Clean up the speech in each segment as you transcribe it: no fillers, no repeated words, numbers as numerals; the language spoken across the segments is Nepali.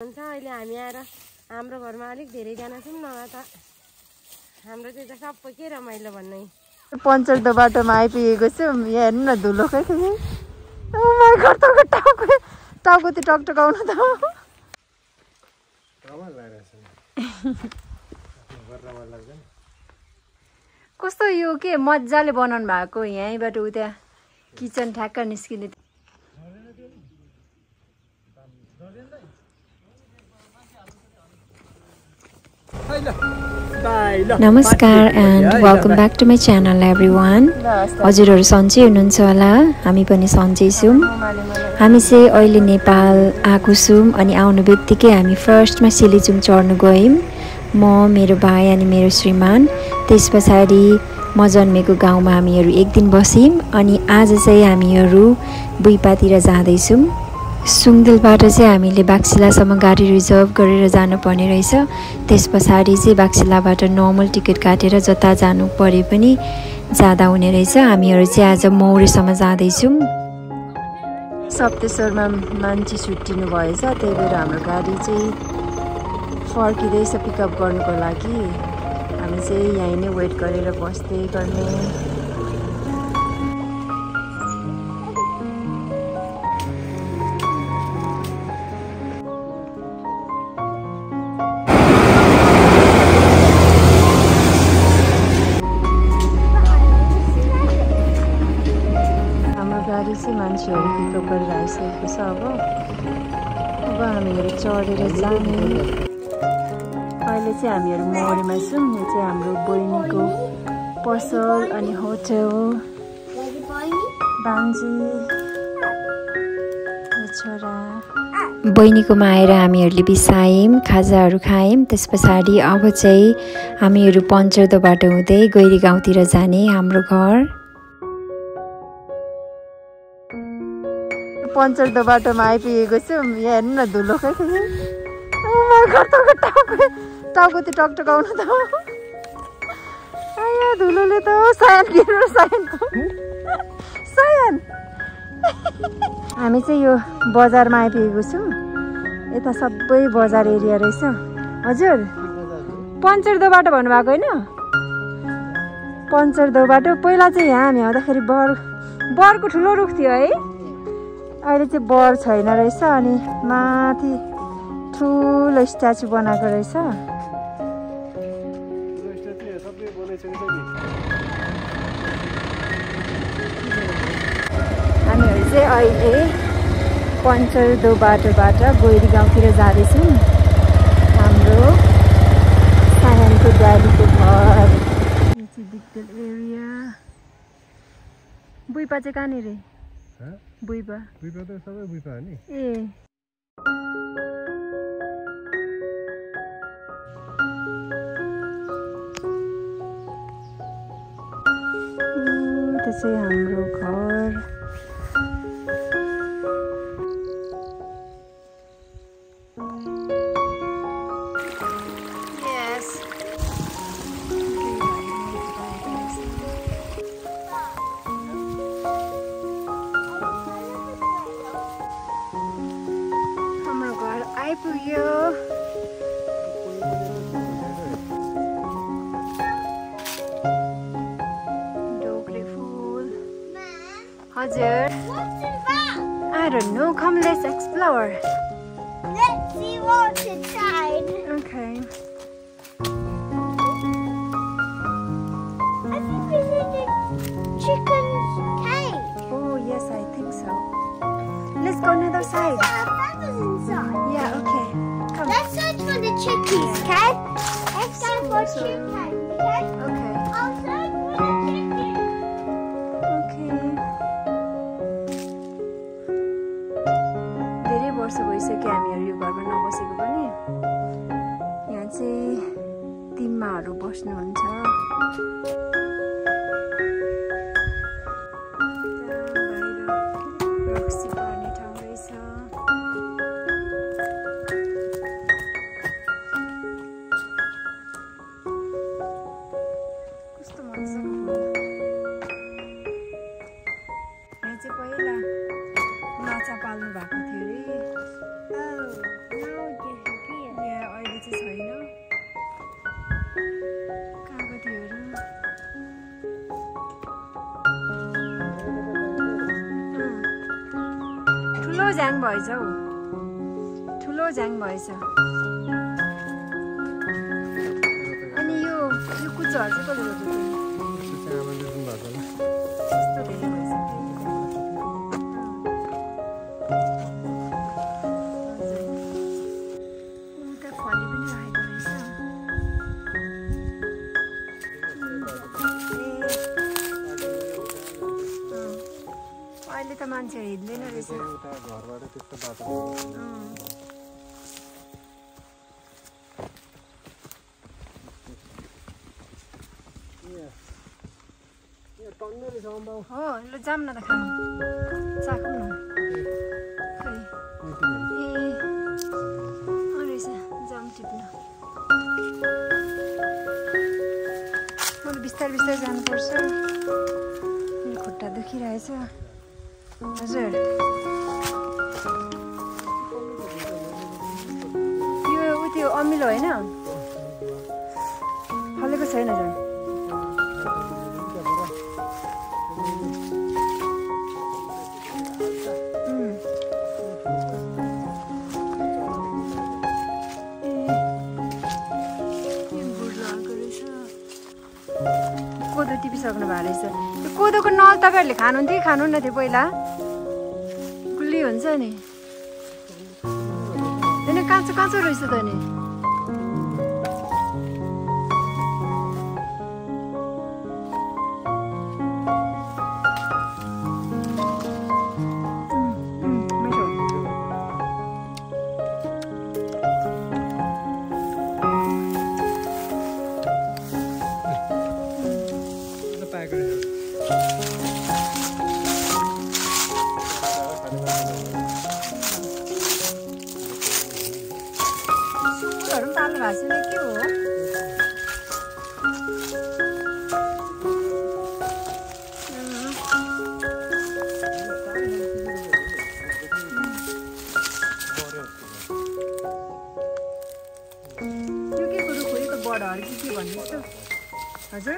हुन्छ अहिले हामी आएर हाम्रो घरमा अलिक धेरैजना छौँ नभए त हाम्रो चाहिँ सबै के रमाइलो भन्ने पञ्चरदो बाटोमा आइपुगेको छु। यहाँ हेर्नु न धुलो खै टाउको त्यो टकटकाउन त कस्तो यो के मजाले बनाउनु भएको यहीँबाट उता किचन ठ्याक्क निस्किने। नमस्कार and welcome back to my channel everyone. हजुरहरू सन्चै हुनुहुन्छ होला, हामी पनि सन्चै छौँ। हामी चाहिँ अहिले नेपाल आएको छौँ अनि आउनु बित्तिकै हामी फर्स्टमा सिलिचुङ चढ्नु गयौँ, म मेरो भाइ अनि मेरो श्रीमान। त्यस पछाडि म जन्मेको गाउँमा हामीहरू एक दिन बस्यौँ अनि आज चाहिँ हामीहरू बुइपातिर जाँदैछौँ। सुङदिलबाट चाहिँ हामीले बाक्सिलासम्म गाडी रिजर्भ गरेर जानुपर्ने रहेछ। त्यस पछाडि चाहिँ बाक्सिलाबाट नर्मल टिकट काटेर जता जानु परे पनि जाँदा हुने रहेछ। हामीहरू चाहिँ आज मौरेसम्म जाँदैछौँ। सप्तेश्वरमा मान्छे छुट्टिनु भएछ, त्यही भएर हाम्रो गाडी चाहिँ फर्किँदैछ पिकअप गर्नुको लागि। हामी चाहिँ यहीँ नै वेट गरेर बस्दै गर्ने। मान्छेहरू पिकअप गरेर आइसकेको छ। अब हामीहरू चढेर जाने। अहिले चाहिँ हामीहरू मौरेमा छौँ। यो चाहिँ हाम्रो बहिनीको पसल अनि होटल। बान्जी छोरा बहिनीकोमा आएर हामीहरूले बिसायौँ, खाजाहरू खायौँ। त्यस पछाडि अब चाहिँ हामीहरू पञ्चरदो बाटो हुँदै गैरी गाउँतिर जाने हाम्रो घर। पञ्चरदो बाटोमा आइपुगेको छु। यहाँ हेर्नु न धुलो खै टाउको त्यो टकटकाउन त धुलोले त सयन हामी चाहिँ यो बजारमा आइपुगेको छौँ। यता सबै बजार एरिया रहेछ। हजुर पञ्चरदो बाटो भन्नुभएको होइन? पञ्चरदो बाटो पहिला चाहिँ यहाँ हामी आउँदाखेरि बरको ठुलो रुख थियो है। अहिले चाहिँ बर छैन रहेछ अनि माथि ठुलो स्ट्याचु बनाएको रहेछ। हामीहरू चाहिँ अहिले पञ्चरदो बाटोबाट गैरी गाउँतिर जाँदैछौँ। हाम्रो सायानको ड्याडीको घर। यो चाहिँ दिक्तेल एरिया। बुइपा चाहिँ कहाँनिर? बुइपा त सबै बुइपा हो नि। ए त्यो चाहिँ हाम्रो घर। आइपुग्यो। डोग्रे फुल। हजुर I don't know. Come, let's explore. Let's see what's inside. Okay. I think this is the chicken's cage. Oh yes, I think so. Let's go another side. There are feathers inside. Yeah, okay. Come. Let's search for the chickies, okay? Let's go for chicken, okay? Okay. I'll search for the chicken. Okay. धेरै वर्ष भइसक्यो हामीहरू यो घरमा नबसेको पनि। यहाँ चाहिँ तिम्माहरू बस्नुहुन्छ। रक्सी पार्ने ठाउँ रहेछ। कस्तो मजाको फुल। यहाँ चाहिँ पहिला माछा पाल्नु भएको थियो अरे। झ्याङ भएछ हौ ठुलो झ्याङ भएछ अनि यो कुचोहरू चाहिँ कसले रोप्छ कस्तो धेरै भइसक्यो उता फली पनि राखेको रहेछ अहिले त मान्छे हिँड्दैन रहेछ हो ल जाम न त खानु चाखौँ न खै रहेछ जाम टिप्न बिस्तारै बिस्तारै जानुपर्छ मेरो खुट्टा दुखिरहेछ हजुर यो त्यो अमिलो होइन फलेको छैन झन् कोदो टिपिसक्नु भएको रहेछ त्यो कोदोको नल तपाईँहरूले खानुहुन्थ्यो कि खानुहुन्न थियो पहिला गुल्ली हुन्छ नि होइन काँचो काँचो रहेछ त नि भाँच्ने के हो यो के कुरो खोइ त बडाहरू के भन्दैछ हजुर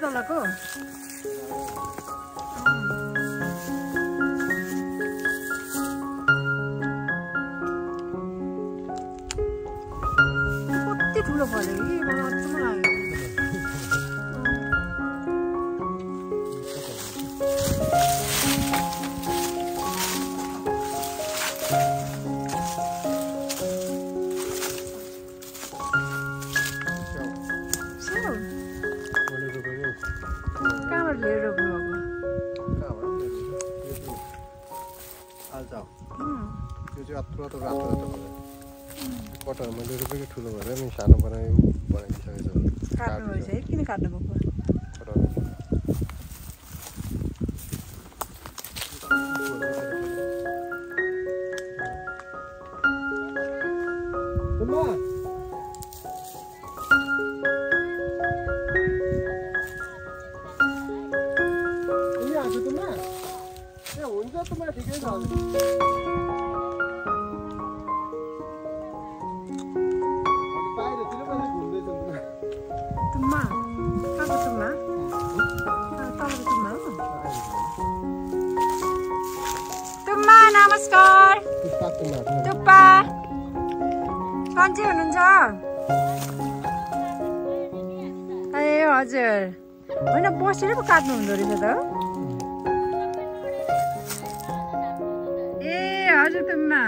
तलको कति ठुलो फल्यो कि मलाई अचम्म लाग्यो कटहर मैले रोपेको ठुलो भएर नि सानो बनाइदिइसकेको छ काट्नु भएछ है किन काट्नु भएको हुन्छ त ठिकै छ नमस्कार टुप्पा सन्चै हुनुहुन्छ ए हजुर होइन बसेर पो काट्नु हुँदो रहेछ त ए हजुर तुम्मा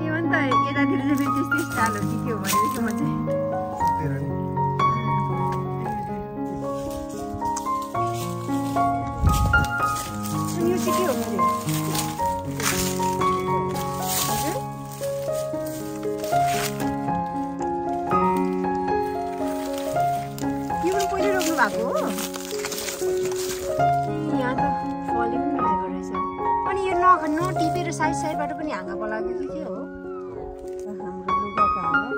ए हो नि त यतातिर चाहिँ फेरि त्यस्तै स्टाइल हो कि के हो भनेको म चाहिँ यो चाहिँ के हो फेरि भएको हो यहाँ त फली पनि रहेको रहेछ अनि यो नटिपेर साइड साइडबाट पनि हाँगा पलाएको चाहिँ के हो हाम्रो लुगाको हालत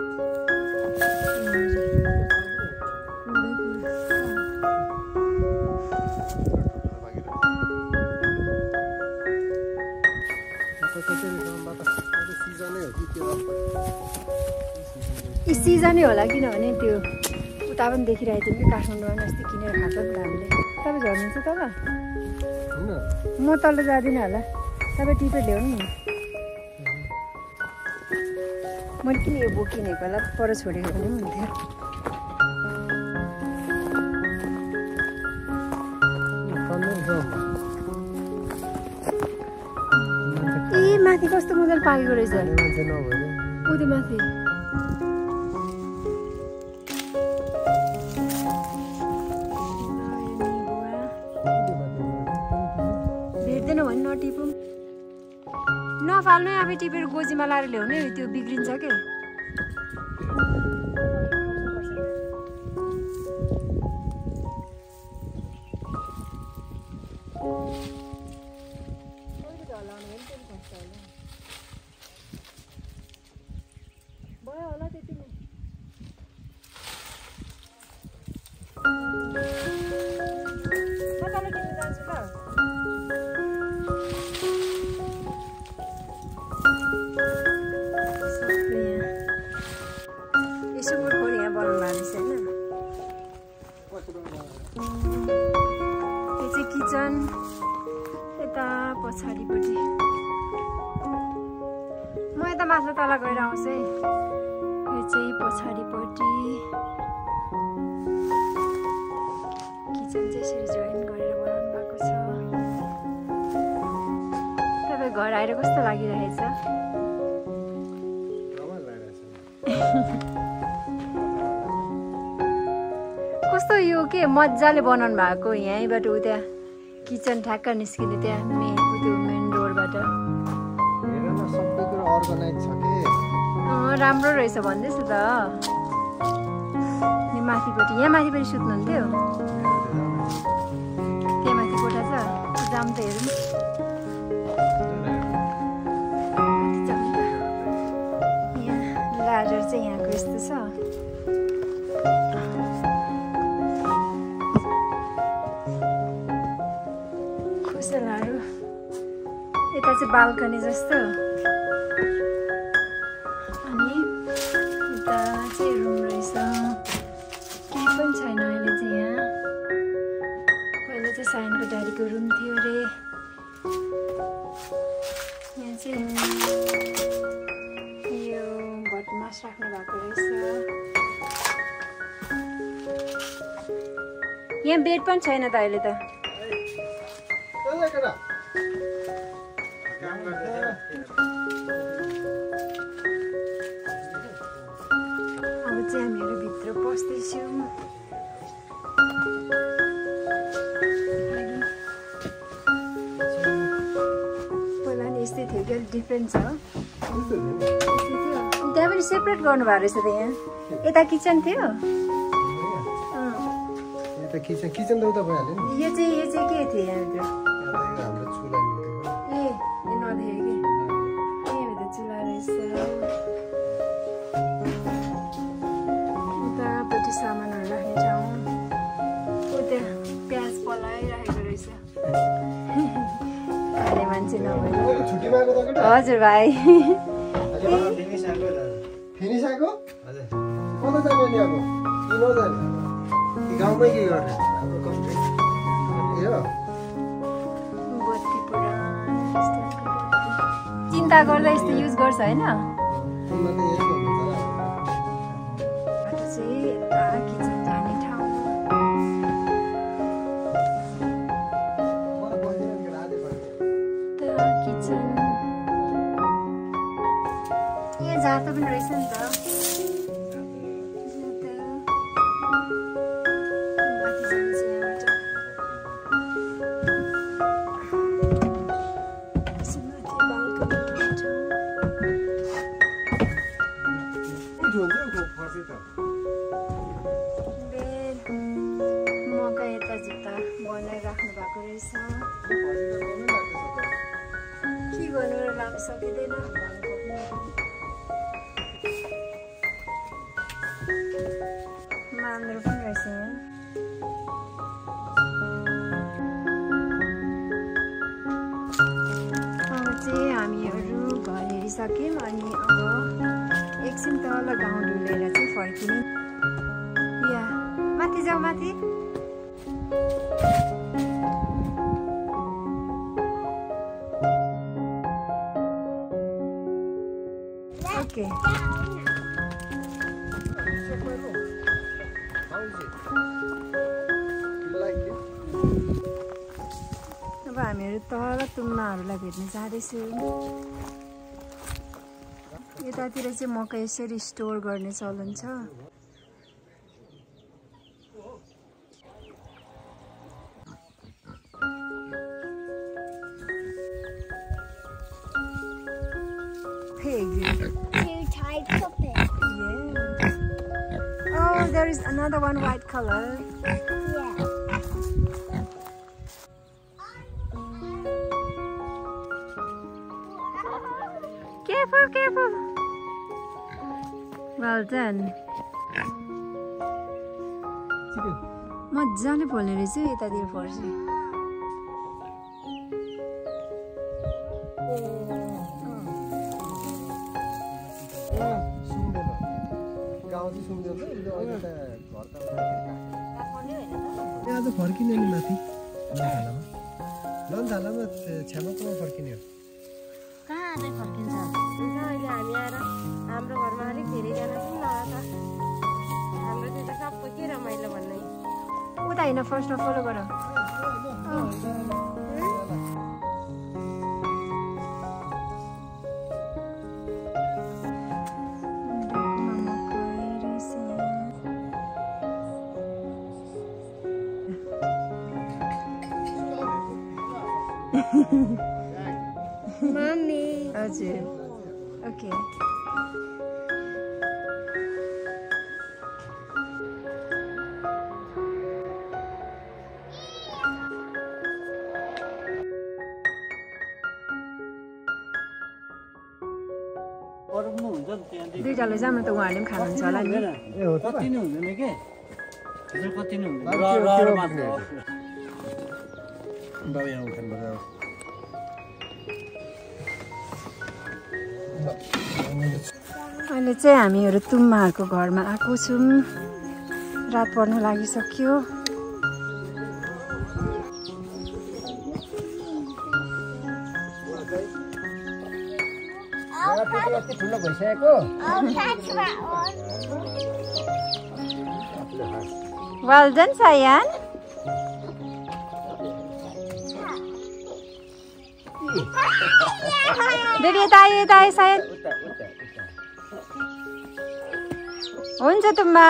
सिजनै हो कि सिजनै होला किनभने त्यो उता पनि देखिरहेको थियौँ कि काठमाडौँमा अस्ति किनेर खाएको नि त हामीले। तपाईँ झर्नुहुन्छ तल? म तल जाँदिनँ होला, तपाईँ टिपेर ल्याउनु नि। मैले किन यो बोकिनेको होला, पर छोडेको पनि हुन्थ्यो। ए माथि कस्तो मजाले पाकेको रहेछ उदे माथि। भेट्दैन भने नटिपौँ, नफाल्नु आफै टिपेर गोजीमा लाएर ल्याउने, त्यो बिग्रिन्छ के। भयो होला त्यति नै। म तल किन्न जान्छु ल। यसो मुर्खोर यहाँ बनाउनु भएको रहेछ होइन। यो चाहिँ किचन, यता पछाडिपट्टि। म यता माथि तल गएर आउँछु है। यो चाहिँ पछाडिपट्टि किचन चाहिँ यसरी जोइन गरेर बनाउनु भएको छ। तपाईँ घर आएर कस्तो लागिरहेछ? कस्तो यो के मजाले बनाउनु भएको, यहीँबाट उता किचन ठ्याक्क निस्किने त्यहाँ त्यो मेन डोरबाट। राम्रो रहेछ भन्दैछु त। माथिपट्टि यहाँ माथिपट्टि सुत्नुहुन्थ्यो, त्यहाँ माथि कोठा छ, जाम त हेरौँ। यहाँ लाडर चाहिँ यहाँको यस्तो छ। खोसेलाहरू यता चाहिँ बाल्कनी जस्तो। अनि यता चाहिँ रुम रहेछ, केही पनि छैन अहिले चाहिँ यहाँ। पहिला चाहिँ साइनको ड्याडीको रुम थियो अरे। यहाँ चाहिँ यो भटमास राख्नु भएको रहेछ। यहाँ बेड पनि छैन त अहिले त। अब चाहिँ हामीहरू भित्र पस्दैछौँ। पहिला नि यस्तै थियो कि डिफ्रेन्ट छ। त्यहाँ पनि सेपरेट गर्नुभएको रहेछ त। यहाँ यता किचन थियो, किचन त उता भइहाल्यो नि। यो चाहिँ के थियो यहाँभित्र? हाम्रो चुला ए नदेखेँ कि यहाँभित्र चुला रहेछ। उतापट्टि सामानहरू राख्ने ठाउँ, उता प्याज पलाइराखेको रहेछ। खाने मान्छे नभएर। हजुर भाइ। फिनिस आएको? हजुर। कता जाने नि अब? किन जाने? गाउँमै के गर्ने? हाम्रो कन्ट्री। यो बत्ती पुरानो चिन्ता गर्दा यस्तो युज गर्छ होइन। चाहिँ यता किचन जाने ठाउँ। किचन यहाँ जातो पनि रहेछ नि त। मकै यता जुत्ता बनाएर राख्नु भएको रहेछ। के गर्नु र लानु सकिँदैन। मान्द्रो पनि रहेछ यहाँ। अब चाहिँ हामीहरू घर हेरिसक्यौँ अनि अब एकछिन तल गाउँ डुलेर चाहिँ फर्किने। या माथि जाऊ माथि। ओके अब हामीहरू तल तुम्माहरूलाई भेट्न जाँदैछौँ। यतातिर चाहिँ मकै यसरी स्टोर गर्ने चलन छ। Pig. 2 types of pig. Yeah. Oh, there is another one white color. Yeah. Careful, careful. Well done. मजाले पोल्ने रहेछ यतातिर पर्छ। आज फर्किने नि माथि लन्थालामा छ्यामाकोमा फर्किने हो। कहाँ चाहिँ फर्किन्छ? हुन्छ अहिले हामी आएर हाम्रो घरमा अलिक धेरैजना छौँ न त हाम्रो चाहिँ त सबै के रमाइलो भन्ने। उता होइन फर्स्टमा फलो गर। Mommy. हजुर ओके दुईजनाले जानु त उहाँहरूले पनि खानुहुन्छ होला नि। ए हो त कति नै हुँदैन के त्यसले कति नै हुँदैन बाबा यहाँ उठाउनु अहिले चाहिँ हामीहरू तुम्माहरूको घरमा आएको छौँ। रात पर्न लागिसक्यो। ठुलो भइसकेको। Oh, catch that one. Well done, Sayan. Didi, यता आयो Sayan. हुन्छ तुम्बा।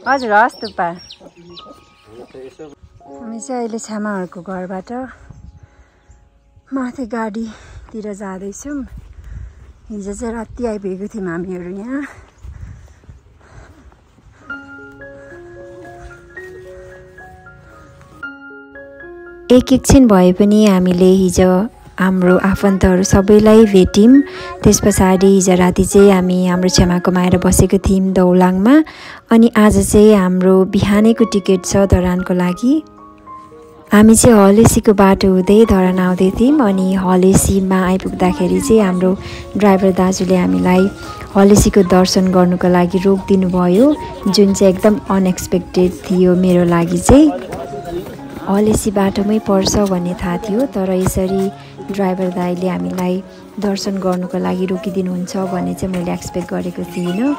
हजुर हस् तुप्पा। हामी चाहिँ अहिले छ्यामाहरूको घरबाट माथि गाडीतिर जाँदैछौँ। हिजो चाहिँ राति आइपुगेको थियौँ हामीहरू यहाँ। एकछिन भए पनि हामीले हिजो हाम्रो आफन्तहरू सबैलाई भेट्यौँ। त्यस पछाडि हिजो राति चाहिँ हामी हाम्रो छेमाकोमा आएर बसेको थियौँ दौलाङमा। अनि आज चाहिँ हाम्रो बिहानैको टिकट छ धरानको लागि। हामी चाहिँ हलेसीको बाटो हुँदै धरान आउँदै थियौँ। अनि हलेसीमा आइपुग्दाखेरि चाहिँ हाम्रो ड्राइभर दाजुले हामीलाई हलेसीको दर्शन गर्नुको लागि रोकिदिनु भयो, जुन चाहिँ एकदम अनएक्सपेक्टेड थियो मेरो लागि चाहिँ। हलेसी बाटोमै पर्छ भन्ने थाहा थियो, तर यसरी ड्राइभर दाइले हामीलाई दर्शन गर्नुको लागि रोकिदिनुहुन्छ भन्ने चाहिँ मैले एक्सपेक्ट गरेको थिइनँ।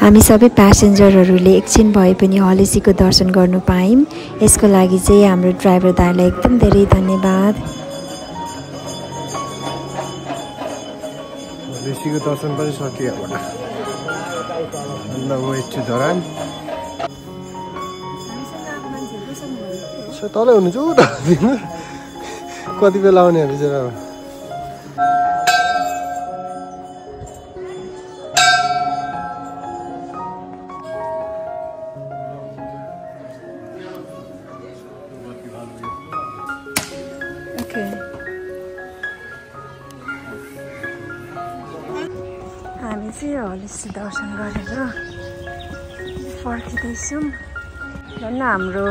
हामी सबै प्यासेन्जरहरूले एकछिन भए पनि हलेसीको दर्शन गर्नु पायौँ। यसको लागि चाहिँ हाम्रो ड्राइभर दाइलाई एकदम धेरै धन्यवाद। हलेसीको दर्शन पनि सकियो होला। धरान तलै हुनुहुन्छ उता कति बेला आउनेहरू चाहिँ हामी चाहिँ हलेसी दर्शन गरेर फर्किँदैछौँ। झन् हाम्रो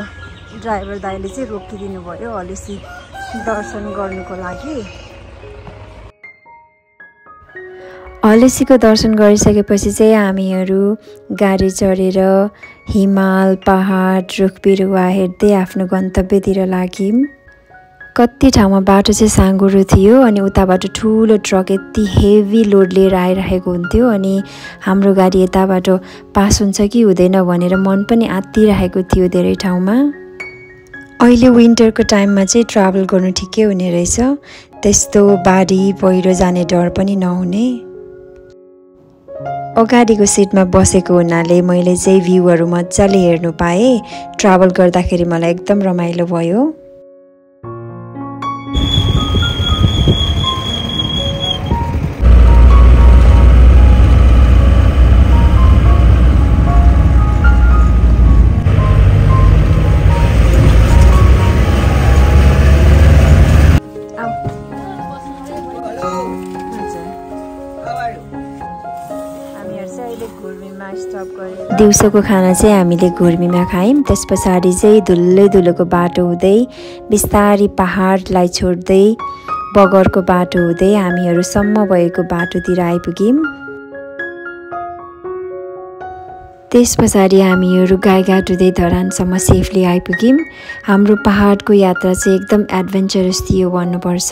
ड्राइभर दाइले चाहिँ रोकिदिनु भयो हलेसी दर्शन गर्नुको लागि। हलेसीको दर्शन गरिसकेपछि चाहिँ हामीहरू गाडी चढेर हिमाल पहाड रुख बिरुवा हेर्दै आफ्नो गन्तव्यतिर लाग्यौँ। कति ठाउँमा बाटो चाहिँ साँघुरो थियो अनि उताबाट ठुलो ट्रक यति हेभी लोड लिएर आइरहेको हुन्थ्यो अनि हाम्रो गाडी यताबाट पास हुन्छ कि हुँदैन भनेर मन पनि आत्तिरहेको थियो धेरै ठाउँमा। अहिले विन्टरको टाइममा चाहिँ ट्राभल गर्नु ठिकै हुने रहेछ, त्यस्तो बाढी पहिरो जाने डर पनि नहुने। अगाडिको सिटमा बसेको हुनाले मैले चाहिँ भ्यूहरू मजाले हेर्नु पाएँ। ट्राभल गर्दाखेरि मलाई एकदम रमाइलो भयो। दिउँसोको खाना चाहिँ हामीले घुर्मीमा खायौँ। त्यस पछाडि चाहिँ धुलै धुलोको बाटो हुँदै बिस्तारी पहाडलाई छोड्दै बगरको बाटो हुँदै हामीहरू सम्म भएको बाटोतिर आइपुग्यौँ। त्यस पछाडि हामीहरू गाईघाट हुँदै धरानसम्म सेफली आइपुग्यौँ। हाम्रो पहाडको यात्रा चाहिँ एकदम एडभेन्चरस थियो भन्नुपर्छ।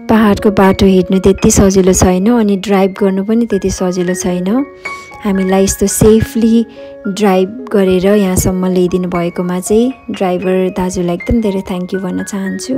पहाडको बाटो हिँड्नु त्यति सजिलो छैन अनि ड्राइभ गर्नु पनि त्यति सजिलो छैन। हामीलाई यस्तो सेफली ड्राइभ गरेर यहाँसम्म ल्याइदिनु भएकोमा चाहिँ ड्राइभर दाजुलाई एकदम धेरै थ्याङ्क यू भन्न चाहन्छु।